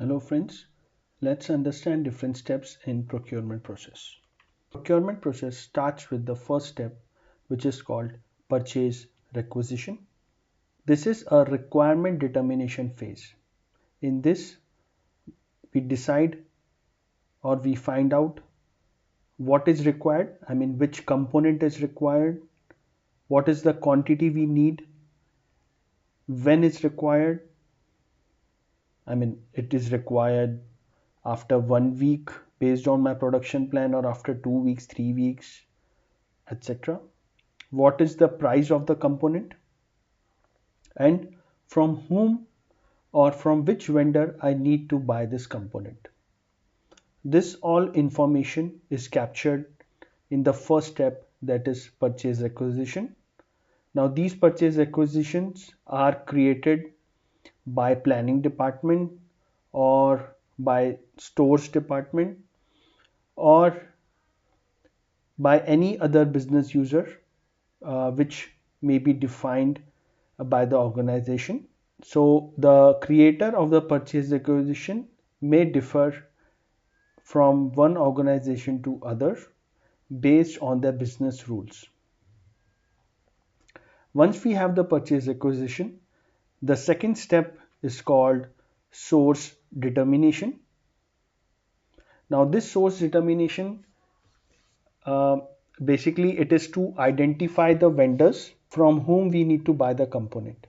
Hello friends, let's understand different steps in procurement process. Procurement process starts with the first step, which is called purchase requisition. This is a requirement determination phase. In this, we decide or we find out what is required, which component is required, what is the quantity we need, when it's required. It is required after 1 week based on my production plan, or after 2 weeks, 3 weeks, etc. What is the price of the component, and from whom or from which vendor I need to buy this component. This all information is captured in the first step, that is purchase requisition. Now these purchase requisitions are created by planning department or by stores department or by any other business user, which may be defined by the organization. So the creator of the purchase requisition may differ from one organization to other based on their business rules. Once we have the purchase requisition, the second step is called source determination. Now this source determination, uh, basically it is to identify the vendors from whom we need to buy the component.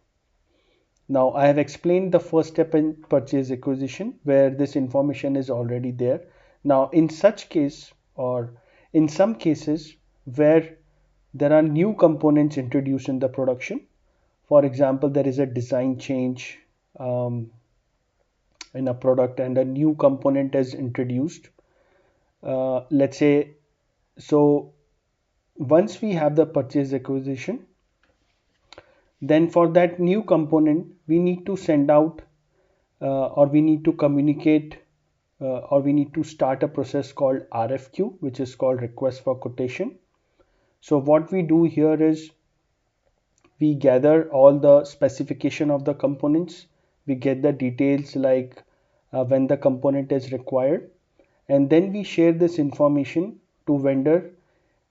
Now I have explained the first step in purchase acquisition where this information is already there. Now in such case, or in some cases where there are new components introduced in the production, for example there is a design change in a product and a new component is introduced, let's say. So once we have the purchase acquisition, then for that new component we need to send out, or we need to communicate, or we need to start a process called RFQ, which is called request for quotation. So what we do here is we gather all the specification of the components, we get the details like when the component is required, and then we share this information to vendor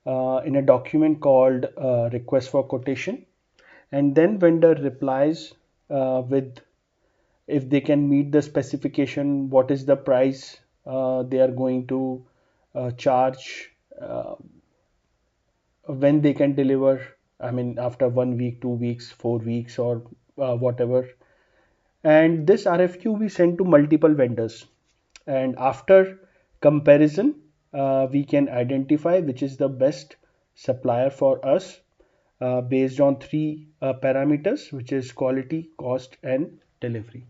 in a document called request for quotation, and then vendor replies with if they can meet the specification, what is the price they are going to charge, when they can deliver, after 1 week, 2 weeks, 4 weeks, or whatever. And this RFQ we send to multiple vendors, and after comparison we can identify which is the best supplier for us, based on three parameters, which is quality, cost, and delivery.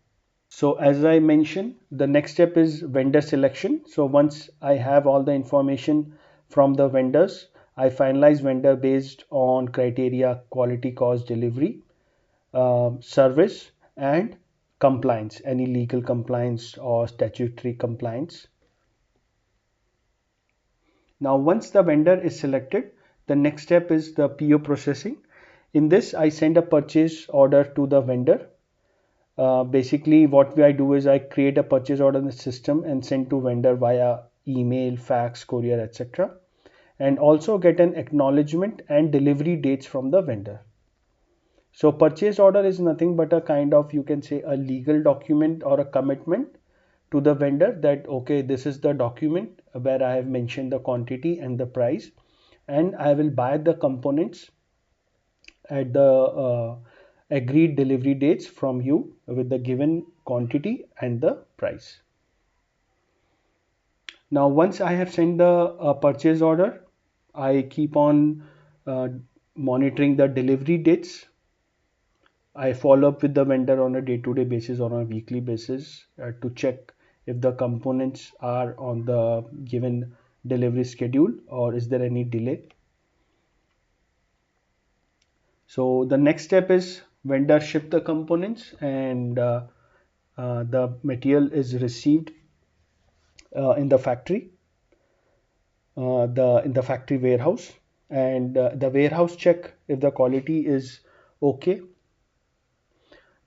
So as I mentioned, the next step is vendor selection. So once I have all the information from the vendors, I finalize vendor based on criteria: quality, cost, delivery, service, and compliance, any legal compliance or statutory compliance. Now once the vendor is selected, the next step is the PO processing. In this I send a purchase order to the vendor. Basically what I do is I create a purchase order in the system and send to vendor via email, fax, courier, etc., and also get an acknowledgement and delivery dates from the vendor. So purchase order is nothing but a kind of, you can say, a legal document or a commitment to the vendor that okay, this is the document where I have mentioned the quantity and the price, and I will buy the components at the agreed delivery dates from you with the given quantity and the price. Now once I have sent the purchase order, I keep on uh, monitoring the delivery dates. I follow up with the vendor on a day-to-day basis or on a weekly basis to check if the components are on the given delivery schedule or is there any delay. So the next step is vendor ship the components, and the material is received in the factory, the in the factory warehouse, and the warehouse check if the quality is okay.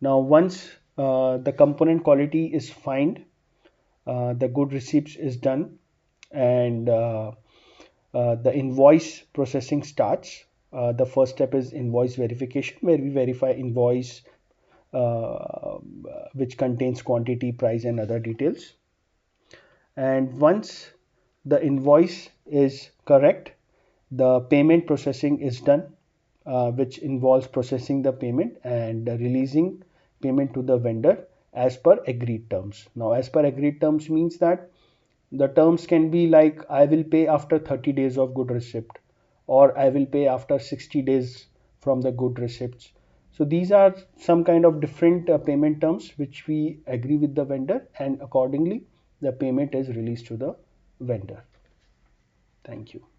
Now once the component quality is fine, The good receipts is done, and the invoice processing starts. The first step is invoice verification, where we verify invoice uh, which contains quantity, price, and other details. And once the invoice is correct, the payment processing is done, which involves processing the payment and releasing payment to the vendor as per agreed terms. Now, as per agreed terms means that the terms can be like I will pay after 30 days of good receipt, or I will pay after 60 days from the good receipts. So these are some kind of different payment terms which we agree with the vendor, and accordingly the payment is released to the vendor. Thank you.